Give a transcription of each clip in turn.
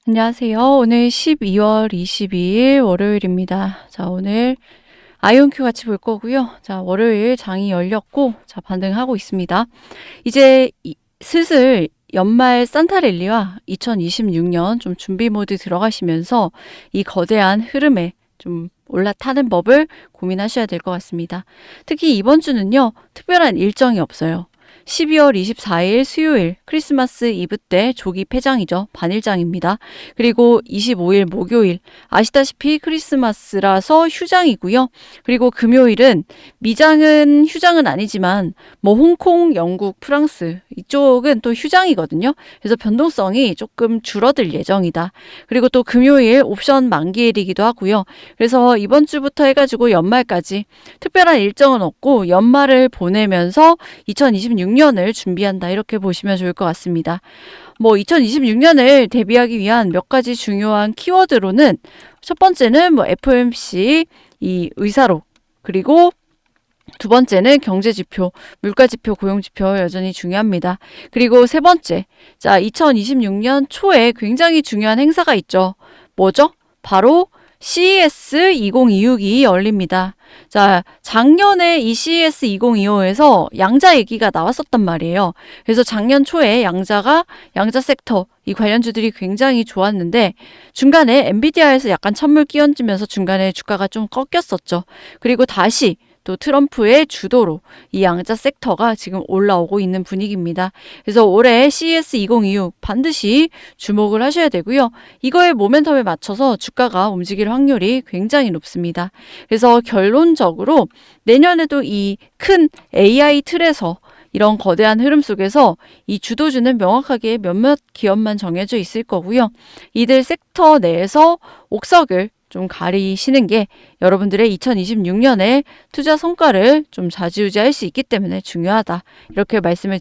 안녕하세요. 오늘 12월 22일 월요일입니다. 자, 오늘 아이온큐 같이 볼 거고요. 자, 월요일 장이 열렸고, 자, 반등하고 있습니다. 이제 슬슬 연말 산타랠리와 2026년 좀 준비 모드 들어가시면서 이 거대한 흐름에 좀 올라타는 법을 고민하셔야 될 것 같습니다. 특히 이번 주는요, 특별한 일정이 없어요. 12월 24일 수요일 크리스마스 이브 때 조기 폐장이죠. 반일장입니다. 그리고 25일 목요일 아시다시피 크리스마스라서 휴장이고요. 그리고 금요일은 미장은 휴장은 아니지만 뭐 홍콩, 영국, 프랑스 이쪽은 또 휴장이거든요. 그래서 변동성이 조금 줄어들 예정이다. 그리고 또 금요일 옵션 만기일이기도 하고요. 그래서 이번 주부터 해가지고 연말까지 특별한 일정은 없고 연말을 보내면서 2026년을 준비한다 이렇게 보시면 좋을 것 같습니다. 뭐 2026년을 대비하기 위한 몇 가지 중요한 키워드로는 첫 번째는 뭐 FOMC 이 의사록 그리고 두 번째는 경제지표, 물가지표, 고용지표 여전히 중요합니다. 그리고 세 번째, 자 2026년 초에 굉장히 중요한 행사가 있죠. 뭐죠? 바로 CES 2026이 열립니다. 자, 작년에 이 CES 2025에서 양자 얘기가 나왔었단 말이에요. 그래서 작년 초에 양자 섹터, 이 관련주들이 굉장히 좋았는데 중간에 엔비디아에서 약간 찬물 끼얹으면서 중간에 주가가 좀 꺾였었죠. 그리고 다시 또 트럼프의 주도로 이 양자 섹터가 지금 올라오고 있는 분위기입니다. 그래서 올해 CES 2026 반드시 주목을 하셔야 되고요. 이거의 모멘텀에 맞춰서 주가가 움직일 확률이 굉장히 높습니다. 그래서 결론적으로 내년에도 이 큰 AI 틀에서 이런 거대한 흐름 속에서 이 주도주는 명확하게 몇몇 기업만 정해져 있을 거고요. 이들 sek터 내에서 옥석을 좀 가리시는 게 여러분들의 2026년에 투자 성과를 좀 좌지우지할 수 있기 때문에 중요하다. 이렇게 말씀을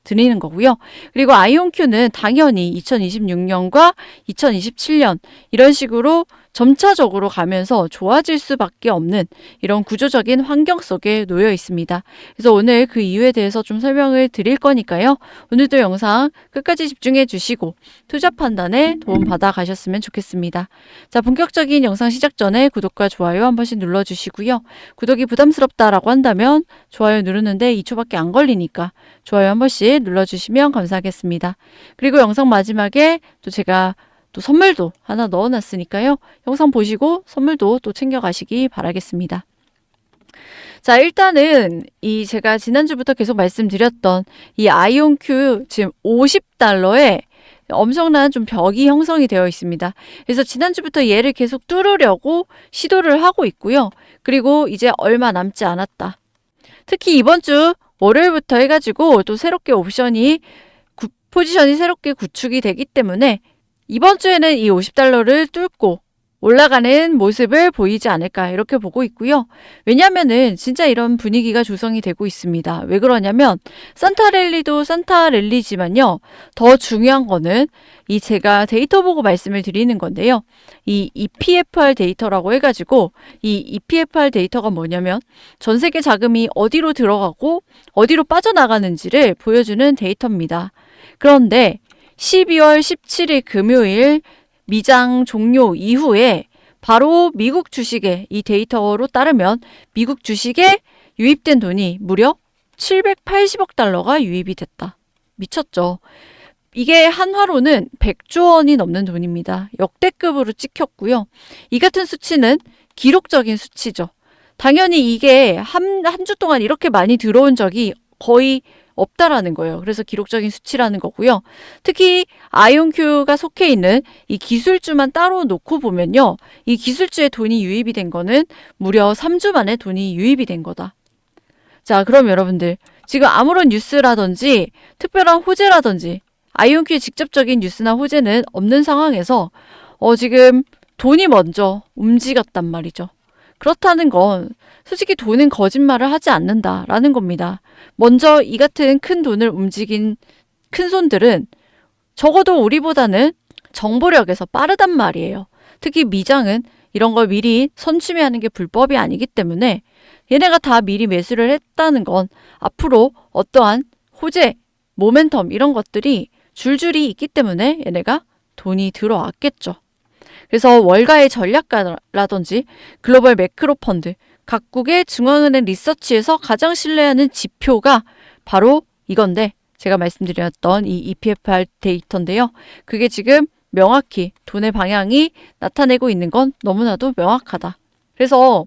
드리는 거고요. 그리고 아이온큐는 당연히 2026년과 2027년 이런 식으로 점차적으로 가면서 좋아질 수밖에 없는 이런 구조적인 환경 속에 놓여 있습니다. 그래서 오늘 그 이유에 대해서 좀 설명을 드릴 거니까요. 오늘도 영상 끝까지 집중해 주시고 투자 판단에 도움 받아 가셨으면 좋겠습니다. 자, 본격적인 영상 시작 전에 구독과 좋아요 한 번씩 눌러주시고요. 구독이 부담스럽다라고 한다면 좋아요 누르는데 2초밖에 안 걸리니까 좋아요 한 번씩 눌러주시면 감사하겠습니다. 그리고 영상 마지막에 또 제가 또 선물도 하나 넣어놨으니까요. 영상 보시고 선물도 또 챙겨가시기 바라겠습니다. 자, 일단은 이 제가 지난주부터 계속 말씀드렸던 이 아이온큐 지금 50달러에 엄청난 좀 벽이 형성이 되어 있습니다. 그래서 지난주부터 얘를 계속 뚫으려고 시도를 하고 있고요. 그리고 이제 얼마 남지 않았다. 특히 이번 주 월요일부터 해가지고 또 새롭게 포지션이 새롭게 구축이 되기 때문에 이번 주에는 이 50달러를 뚫고 올라가는 모습을 보이지 않을까 이렇게 보고 있고요. 왜냐면은 진짜 이런 분위기가 조성이 되고 있습니다. 왜 그러냐면 산타랠리도 산타랠리지만요. 더 중요한 거는 이 제가 데이터 보고 말씀을 드리는 건데요. 이 EPFR 데이터라고 해가지고 이 EPFR 데이터가 뭐냐면 전 세계 자금이 어디로 들어가고 어디로 빠져나가는지를 보여주는 데이터입니다. 그런데 12월 17일 금요일 미장 종료 이후에 바로 미국 주식에 이 데이터로 따르면 미국 주식에 유입된 돈이 무려 780억 달러가 유입이 됐다. 미쳤죠. 이게 한화로는 100조 원이 넘는 돈입니다. 역대급으로 찍혔고요. 이 같은 수치는 기록적인 수치죠. 당연히 이게 한 주 동안 이렇게 많이 들어온 적이 거의 없다라는 거예요. 그래서 기록적인 수치라는 거고요. 특히 아이온큐가 속해 있는 이 기술주만 따로 놓고 보면요. 이 기술주에 돈이 유입이 된 거는 무려 3주 만에 돈이 유입이 된 거다. 자, 그럼 여러분들 지금 아무런 뉴스라든지 특별한 호재라든지 아이온큐의 직접적인 뉴스나 호재는 없는 상황에서 지금 돈이 먼저 움직였단 말이죠. 그렇다는 건 솔직히 돈은 거짓말을 하지 않는다라는 겁니다. 먼저 이 같은 큰 돈을 움직인 큰 손들은 적어도 우리보다는 정보력에서 빠르단 말이에요. 특히 미장은 이런 걸 미리 선취매하는 게 불법이 아니기 때문에 얘네가 다 미리 매수를 했다는 건 앞으로 어떠한 호재, 모멘텀 이런 것들이 줄줄이 있기 때문에 얘네가 돈이 들어왔겠죠. 그래서 월가의 전략가라든지 글로벌 매크로 펀드, 각국의 중앙은행 리서치에서 가장 신뢰하는 지표가 바로 이건데, 제가 말씀드렸던 이 EPFR 데이터인데요. 그게 지금 명확히 돈의 방향이 나타내고 있는 건 너무나도 명확하다. 그래서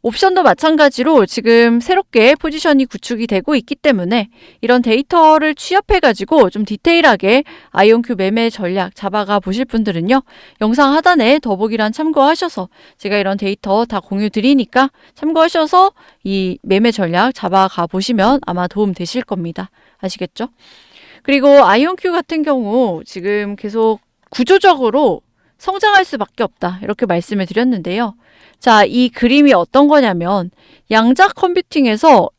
옵션도 마찬가지로 지금 새롭게 포지션이 구축이 되고 있기 때문에 이런 데이터를 취합해가지고 좀 디테일하게 아이온큐 매매 전략 잡아가 보실 분들은요, 영상 하단에 더보기란 참고하셔서 제가 이런 데이터 다 공유 드리니까 참고하셔서 이 매매 전략 잡아가 보시면 아마 도움 되실 겁니다. 아시겠죠? 그리고 아이온큐 같은 경우 지금 계속 구조적으로 성장할 수밖에 없다, 이렇게 말씀을 드렸는데요. 자, 이 그림이 어떤 거냐면 양자 컴퓨팅에서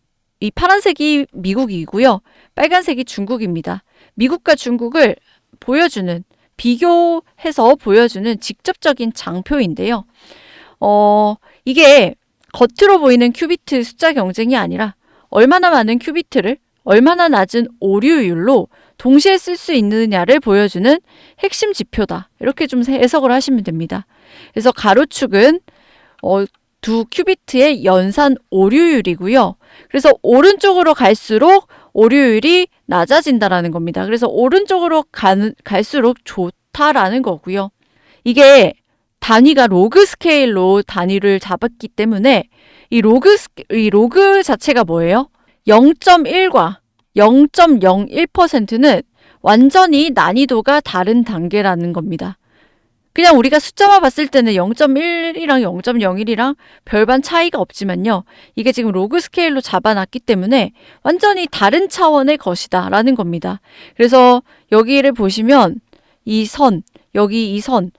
이 파란색이 미국이고요. 빨간색이 중국입니다. 미국과 중국을 보여주는, 비교해서 보여주는 직접적인 장표인데요. 이게 겉으로 보이는 큐비트 숫자 경쟁이 아니라 얼마나 많은 큐비트를 얼마나 낮은 오류율로 동시에 쓸 수 있느냐를 보여주는 핵심 지표다, 이렇게 좀 해석을 하시면 됩니다. 그래서 가로축은 두 큐비트의 연산 오류율이고요. 그래서 오른쪽으로 갈수록 오류율이 낮아진다라는 겁니다. 그래서 오른쪽으로 갈수록 좋다라는 거고요. 이게 단위가 로그 스케일로 단위를 잡았기 때문에 이 로그 자체가 뭐예요? 0.1과 0.01%는 완전히 난이도가 다른 단계라는 겁니다. 그냥 우리가 숫자만 봤을 때는 0.1이랑 0.01이랑 별반 차이가 없지만요. 이게 지금 로그 스케일로 잡아놨기 때문에 완전히 다른 차원의 것이다 라는 겁니다. 그래서 여기를 보시면 이 선, 여기 이 선,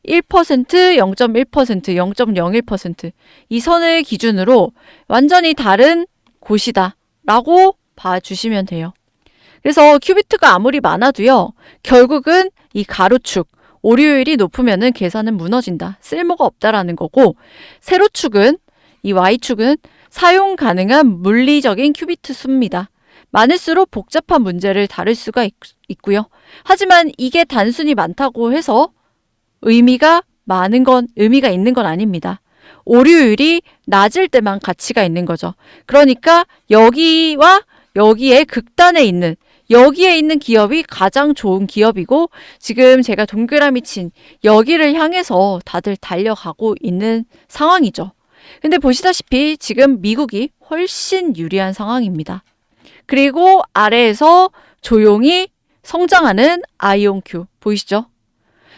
1%, 0.1%, 0.01%, 이 선을 기준으로 완전히 다른 곳이다 라고 봐주시면 돼요. 그래서 큐비트가 아무리 많아도요, 결국은 이 가로축, 오류율이 높으면은 계산은 무너진다, 쓸모가 없다라는 거고, 세로축은, 이 Y축은 사용 가능한 물리적인 큐비트 수입니다. 많을수록 복잡한 문제를 다룰 수가 있고요. 하지만 이게 단순히 많다고 해서 의미가 있는 건 아닙니다. 오류율이 낮을 때만 가치가 있는 거죠. 그러니까 여기와 여기에 극단에 있는, 여기에 있는 기업이 가장 좋은 기업이고, 지금 제가 동그라미 친 여기를 향해서 다들 달려가고 있는 상황이죠. 근데 보시다시피 지금 미국이 훨씬 유리한 상황입니다. 그리고 아래에서 조용히 성장하는 아이온큐 보이시죠?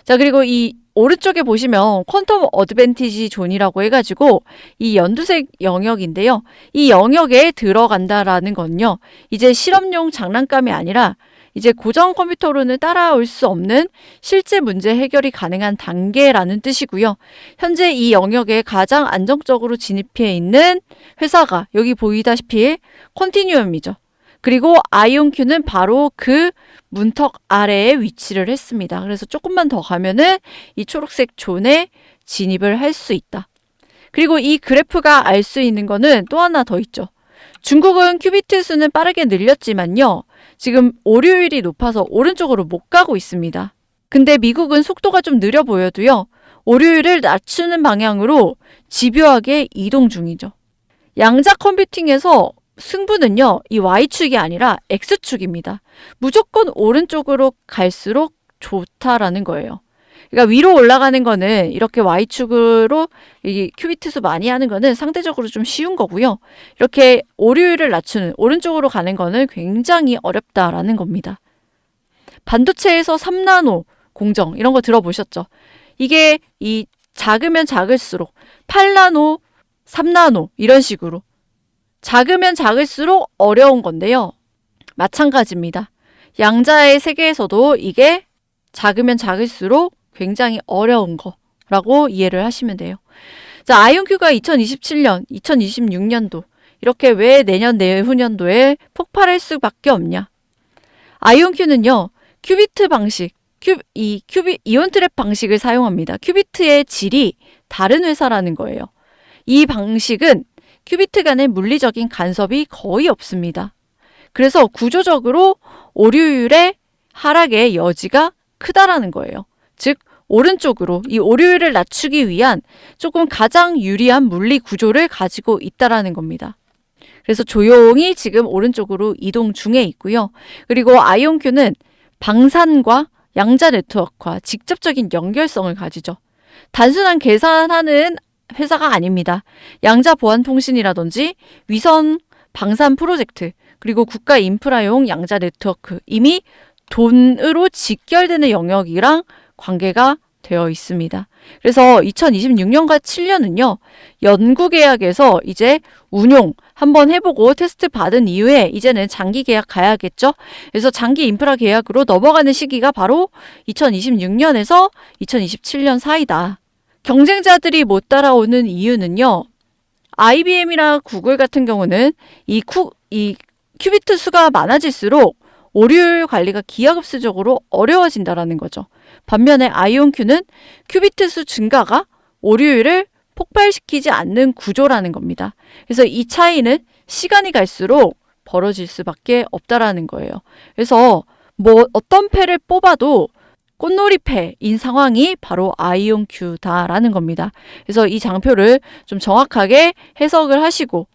자, 그리고 이 오른쪽에 보시면 퀀텀 어드밴티지 존이라고 해가지고 이 연두색 영역인데요. 이 영역에 들어간다라는 건요, 이제 실험용 장난감이 아니라 이제 고정 컴퓨터로는 따라올 수 없는 실제 문제 해결이 가능한 단계라는 뜻이고요. 현재 이 영역에 가장 안정적으로 진입해 있는 회사가 여기 보이다시피 컨티뉴엄이죠. 그리고 아이온큐는 바로 그 문턱 아래에 위치를 했습니다. 그래서 조금만 더 가면은 이 초록색 존에 진입을 할 수 있다. 그리고 이 그래프가 알 수 있는 거는 또 하나 더 있죠. 중국은 큐비트 수는 빠르게 늘렸지만요, 지금 오류율이 높아서 오른쪽으로 못 가고 있습니다. 근데 미국은 속도가 좀 느려 보여도요, 오류율을 낮추는 방향으로 집요하게 이동 중이죠. 양자 컴퓨팅에서 승부는요, 이 Y축이 아니라 X축입니다. 무조건 오른쪽으로 갈수록 좋다라는 거예요. 그러니까 위로 올라가는 거는, 이렇게 Y축으로 이 큐비트 수 많이 하는 거는 상대적으로 좀 쉬운 거고요. 이렇게 오류율을 낮추는 오른쪽으로 가는 거는 굉장히 어렵다라는 겁니다. 반도체에서 3나노 공정 이런 거 들어보셨죠? 이게 이 작으면 작을수록 8나노, 3나노 이런 식으로 작으면 작을수록 어려운 건데요. 마찬가지입니다. 양자의 세계에서도 이게 작으면 작을수록 굉장히 어려운 거라고 이해를 하시면 돼요. 자, 아이온큐가 2027년, 2026년도 이렇게 왜 내년, 내후년도에 폭발할 수밖에 없냐? 아이온큐는요, 큐비트 방식, 이온 트랩 방식을 사용합니다. 큐비트의 질이 다른 회사라는 거예요. 이 방식은 큐비트 간의 물리적인 간섭이 거의 없습니다. 그래서 구조적으로 오류율의 하락의 여지가 크다라는 거예요. 즉 오른쪽으로 이 오류율을 낮추기 위한 조금 가장 유리한 물리 구조를 가지고 있다라는 겁니다. 그래서 조용히 지금 오른쪽으로 이동 중에 있고요. 그리고 아이온큐는 방산과 양자 네트워크와 직접적인 연결성을 가지죠. 단순한 계산하는 회사가 아닙니다. 양자 보안 통신이라든지 위성 방산 프로젝트, 그리고 국가 인프라용 양자 네트워크, 이미 돈으로 직결되는 영역이랑 관계가 되어 있습니다. 그래서 2026년과 7년은요, 연구 계약에서 이제 운용 한번 해보고 테스트 받은 이후에 이제는 장기 계약 가야겠죠. 그래서 장기 인프라 계약으로 넘어가는 시기가 바로 2026년에서 2027년 사이다. 경쟁자들이 못 따라오는 이유는요, IBM이나 구글 같은 경우는 이 큐비트 수가 많아질수록 오류율 관리가 기하급수적으로 어려워진다라는 거죠. 반면에 아이온큐는 큐비트 수 증가가 오류율을 폭발시키지 않는 구조라는 겁니다. 그래서 이 차이는 시간이 갈수록 벌어질 수밖에 없다라는 거예요. 그래서 어떤 패를 뽑아도 꽃놀이패인 상황이 바로 아이온큐다라는 겁니다. 그래서 이 장표를 좀 정확하게 해석을 하시고,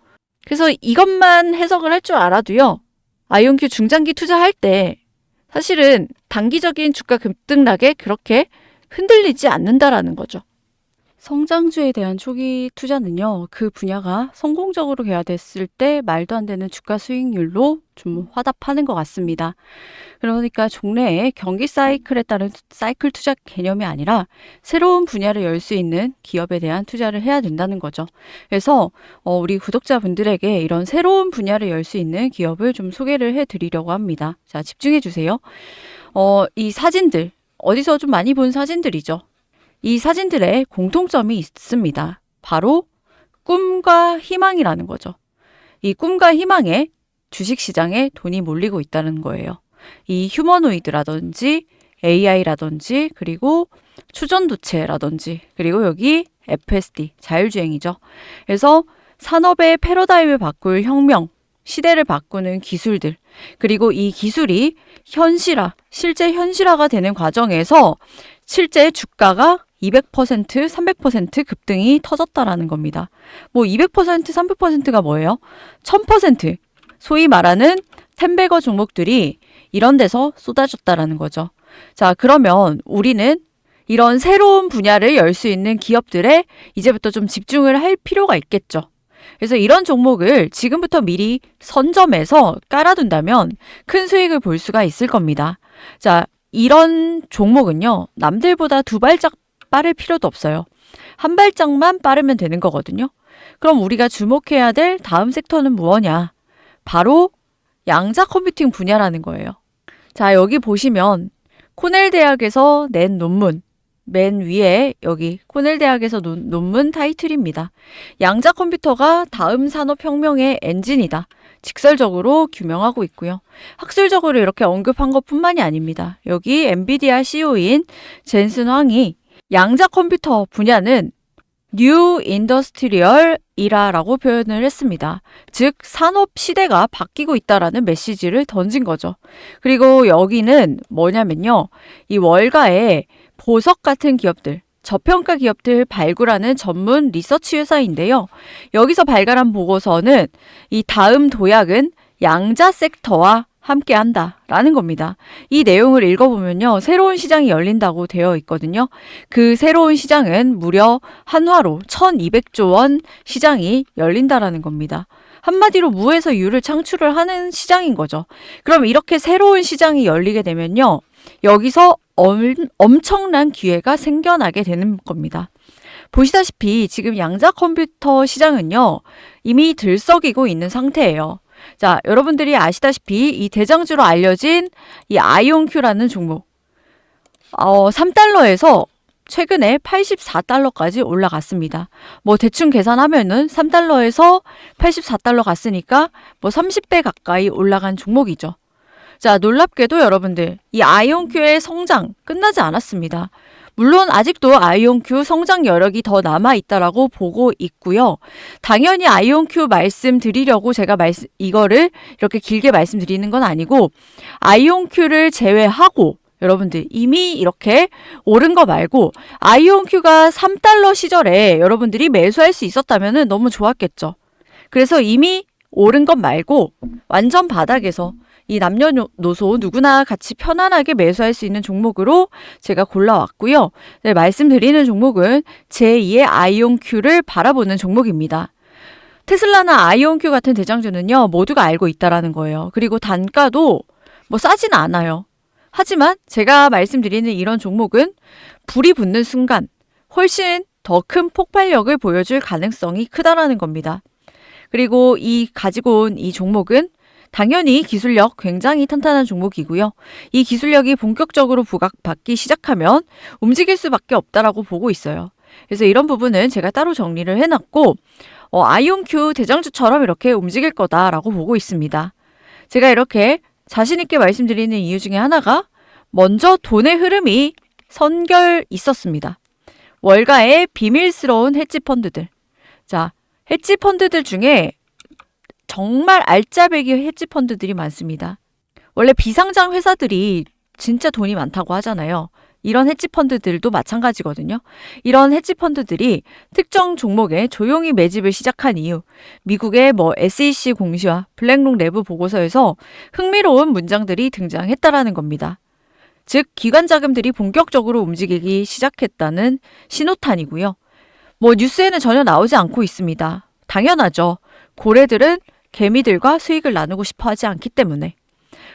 그래서 이것만 해석을 할 줄 알아도요, 아이온큐 중장기 투자할 때 사실은 단기적인 주가 급등락에 그렇게 흔들리지 않는다라는 거죠. 성장주에 대한 초기 투자는요, 그 분야가 성공적으로 개화됐을 때 말도 안 되는 주가 수익률로 좀 화답하는 것 같습니다. 그러니까 종래의 경기 사이클에 따른 사이클 투자 개념이 아니라 새로운 분야를 열 수 있는 기업에 대한 투자를 해야 된다는 거죠. 그래서 우리 구독자분들에게 이런 새로운 분야를 열 수 있는 기업을 좀 소개를 해드리려고 합니다. 자, 집중해 주세요. 이 사진들, 어디서 좀 많이 본 사진들이죠. 이 사진들의 공통점이 있습니다. 바로 꿈과 희망이라는 거죠. 이 꿈과 희망에 주식시장에 돈이 몰리고 있다는 거예요. 이 휴머노이드라든지 AI라든지 그리고 추전도체라든지 그리고 여기 FSD, 자율주행이죠. 그래서 산업의 패러다임을 바꿀 혁명, 시대를 바꾸는 기술들, 그리고 이 기술이 실제 현실화가 되는 과정에서 실제 주가가 200%, 300% 급등이 터졌다라는 겁니다. 200%, 300%가 뭐예요? 1000%, 소위 말하는 텐베거 종목들이 이런 데서 쏟아졌다라는 거죠. 자, 그러면 우리는 이런 새로운 분야를 열 수 있는 기업들에 이제부터 좀 집중을 할 필요가 있겠죠. 그래서 이런 종목을 지금부터 미리 선점해서 깔아둔다면 큰 수익을 볼 수가 있을 겁니다. 자, 이런 종목은요, 남들보다 두 발짝 빠를 필요도 없어요. 한 발짝만 빠르면 되는 거거든요. 그럼 우리가 주목해야 될 다음 섹터는 무엇냐? 바로 양자 컴퓨팅 분야라는 거예요. 자, 여기 보시면 코넬 대학에서 낸 논문, 맨 위에 여기 코넬 대학에서 논문 타이틀입니다. 양자 컴퓨터가 다음 산업혁명의 엔진이다. 직설적으로 규명하고 있고요. 학술적으로 이렇게 언급한 것뿐만이 아닙니다. 여기 엔비디아 CEO인 젠슨 황이 양자 컴퓨터 분야는 뉴 인더스트리얼 이라라고 표현을 했습니다. 즉 산업 시대가 바뀌고 있다라는 메시지를 던진 거죠. 그리고 여기는 뭐냐면요, 이 월가의 보석 같은 기업들, 저평가 기업들 발굴하는 전문 리서치 회사인데요. 여기서 발간한 보고서는 이 다음 도약은 양자 섹터와 함께 한다라는 겁니다. 이 내용을 읽어보면요, 새로운 시장이 열린다고 되어 있거든요. 그 새로운 시장은 무려 한화로 1200조 원 시장이 열린다라는 겁니다. 한마디로 무에서 유를 창출을 하는 시장인 거죠. 그럼 이렇게 새로운 시장이 열리게 되면요, 여기서 엄청난 기회가 생겨나게 되는 겁니다. 보시다시피 지금 양자 컴퓨터 시장은요, 이미 들썩이고 있는 상태예요. 자, 여러분들이 아시다시피 이 대장주로 알려진 이 아이온큐라는 종목 3달러에서 최근에 84달러까지 올라갔습니다. 대충 계산하면은 3달러에서 84달러 갔으니까 30배 가까이 올라간 종목이죠. 자, 놀랍게도 여러분들, 이 아이온큐의 성장 끝나지 않았습니다. 물론 아직도 아이온큐 성장 여력이 더 남아있다라고 보고 있고요. 당연히 아이온큐 말씀드리려고 제가 이거를 이렇게 길게 말씀드리는 건 아니고, 아이온큐를 제외하고 여러분들 이미 이렇게 오른 거 말고 아이온큐가 3달러 시절에 여러분들이 매수할 수 있었다면 너무 좋았겠죠. 그래서 이미 오른 것 말고 완전 바닥에서 이 남녀노소 누구나 같이 편안하게 매수할 수 있는 종목으로 제가 골라왔고요. 네, 말씀드리는 종목은 제2의 아이온큐를 바라보는 종목입니다. 테슬라나 아이온큐 같은 대장주는요, 모두가 알고 있다라는 거예요. 그리고 단가도 뭐 싸진 않아요. 하지만 제가 말씀드리는 이런 종목은 불이 붙는 순간 훨씬 더 큰 폭발력을 보여줄 가능성이 크다라는 겁니다. 그리고 가지고 온 이 종목은 당연히 기술력 굉장히 탄탄한 종목이고요. 이 기술력이 본격적으로 부각받기 시작하면 움직일 수밖에 없다라고 보고 있어요. 그래서 이런 부분은 제가 따로 정리를 해놨고 아이온큐 대장주처럼 이렇게 움직일 거다라고 보고 있습니다. 제가 이렇게 자신 있게 말씀드리는 이유 중에 하나가 먼저 돈의 흐름이 선결 있었습니다. 월가의 비밀스러운 헤지펀드들. 자, 헤지펀드들 중에 정말 알짜배기 헤지펀드들이 많습니다. 원래 비상장 회사들이 진짜 돈이 많다고 하잖아요. 이런 헤지펀드들도 마찬가지거든요. 이런 헤지펀드들이 특정 종목에 조용히 매집을 시작한 이유, 미국의 SEC 공시와 블랙록 내부 보고서에서 흥미로운 문장들이 등장했다라는 겁니다. 즉, 기관 자금들이 본격적으로 움직이기 시작했다는 신호탄이고요. 뉴스에는 전혀 나오지 않고 있습니다. 당연하죠. 고래들은 개미들과 수익을 나누고 싶어 하지 않기 때문에.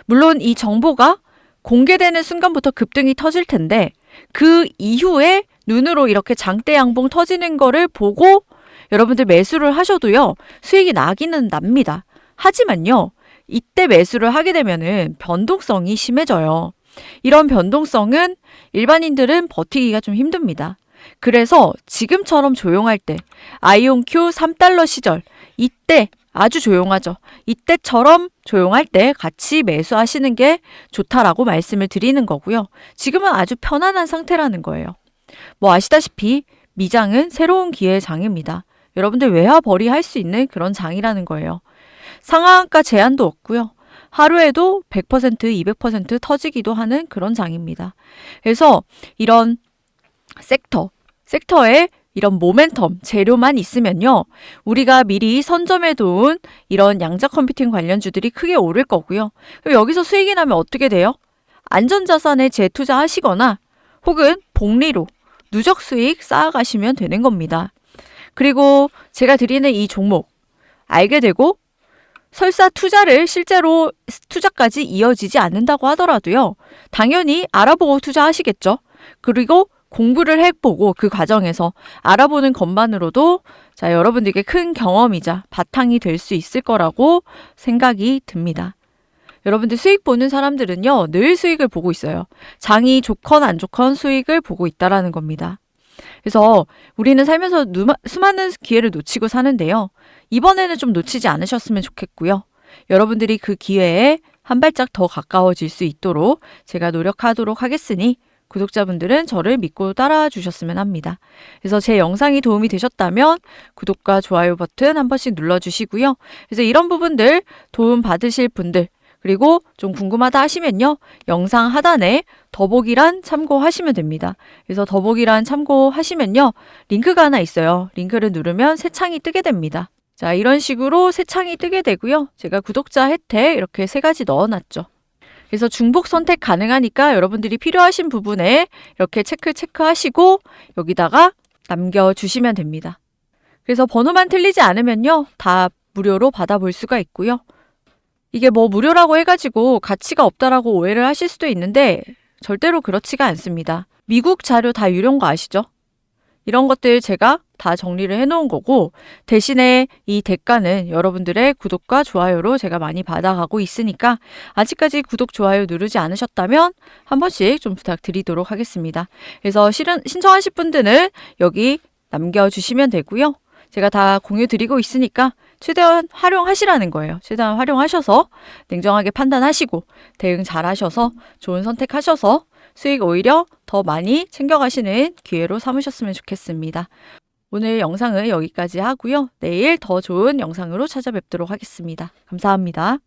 물론 이 정보가 공개되는 순간부터 급등이 터질 텐데 그 이후에 눈으로 이렇게 장대 양봉 터지는 거를 보고 여러분들 매수를 하셔도요, 수익이 나기는 납니다. 하지만요, 이때 매수를 하게 되면은 변동성이 심해져요. 이런 변동성은 일반인들은 버티기가 좀 힘듭니다. 그래서 지금처럼 조용할 때, 아이온큐 3달러 시절, 이때 아주 조용하죠. 이때처럼 조용할 때 같이 매수하시는 게 좋다라고 말씀을 드리는 거고요. 지금은 아주 편안한 상태라는 거예요. 아시다시피 미장은 새로운 기회의 장입니다. 여러분들 외화벌이 할 수 있는 그런 장이라는 거예요. 상한가 제한도 없고요. 하루에도 100%, 200% 터지기도 하는 그런 장입니다. 그래서 이런 섹터에 이런 모멘텀, 재료만 있으면요, 우리가 미리 선점해 둔 이런 양자 컴퓨팅 관련주들이 크게 오를 거고요. 그럼 여기서 수익이 나면 어떻게 돼요? 안전자산에 재투자하시거나 혹은 복리로 누적 수익 쌓아가시면 되는 겁니다. 그리고 제가 드리는 이 종목 알게 되고 설사 투자를 실제로 투자까지 이어지지 않는다고 하더라도요, 당연히 알아보고 투자하시겠죠. 그리고 공부를 해보고 그 과정에서 알아보는 것만으로도 여러분들께 큰 경험이자 바탕이 될 수 있을 거라고 생각이 듭니다. 여러분들 수익 보는 사람들은요, 늘 수익을 보고 있어요. 장이 좋건 안 좋건 수익을 보고 있다라는 겁니다. 그래서 우리는 살면서 수많은 기회를 놓치고 사는데요. 이번에는 좀 놓치지 않으셨으면 좋겠고요. 여러분들이 그 기회에 한 발짝 더 가까워질 수 있도록 제가 노력하도록 하겠으니 구독자분들은 저를 믿고 따라와 주셨으면 합니다. 그래서 제 영상이 도움이 되셨다면 구독과 좋아요 버튼 한 번씩 눌러주시고요. 그래서 이런 부분들 도움 받으실 분들, 그리고 좀 궁금하다 하시면요, 영상 하단에 더보기란 참고하시면 됩니다. 그래서 더보기란 참고하시면요, 링크가 하나 있어요. 링크를 누르면 새 창이 뜨게 됩니다. 자, 이런 식으로 새 창이 뜨게 되고요. 제가 구독자 혜택 이렇게 3가지 넣어놨죠. 그래서 중복 선택 가능하니까 여러분들이 필요하신 부분에 이렇게 체크하시고 여기다가 남겨주시면 됩니다. 그래서 번호만 틀리지 않으면요, 다 무료로 받아볼 수가 있고요. 이게 무료라고 해가지고 가치가 없다라고 오해를 하실 수도 있는데 절대로 그렇지가 않습니다. 미국 자료 다 유료인 거 아시죠? 이런 것들 제가 다 정리를 해놓은 거고, 대신에 이 대가는 여러분들의 구독과 좋아요로 제가 많이 받아가고 있으니까 아직까지 구독, 좋아요 누르지 않으셨다면 한 번씩 좀 부탁드리도록 하겠습니다. 그래서 신청하실 분들은 여기 남겨주시면 되고요. 제가 다 공유 드리고 있으니까 최대한 활용하시라는 거예요. 최대한 활용하셔서 냉정하게 판단하시고 대응 잘 하셔서 좋은 선택하셔서 수익 오히려 더 많이 챙겨가시는 기회로 삼으셨으면 좋겠습니다. 오늘 영상은 여기까지 하고요. 내일 더 좋은 영상으로 찾아뵙도록 하겠습니다. 감사합니다.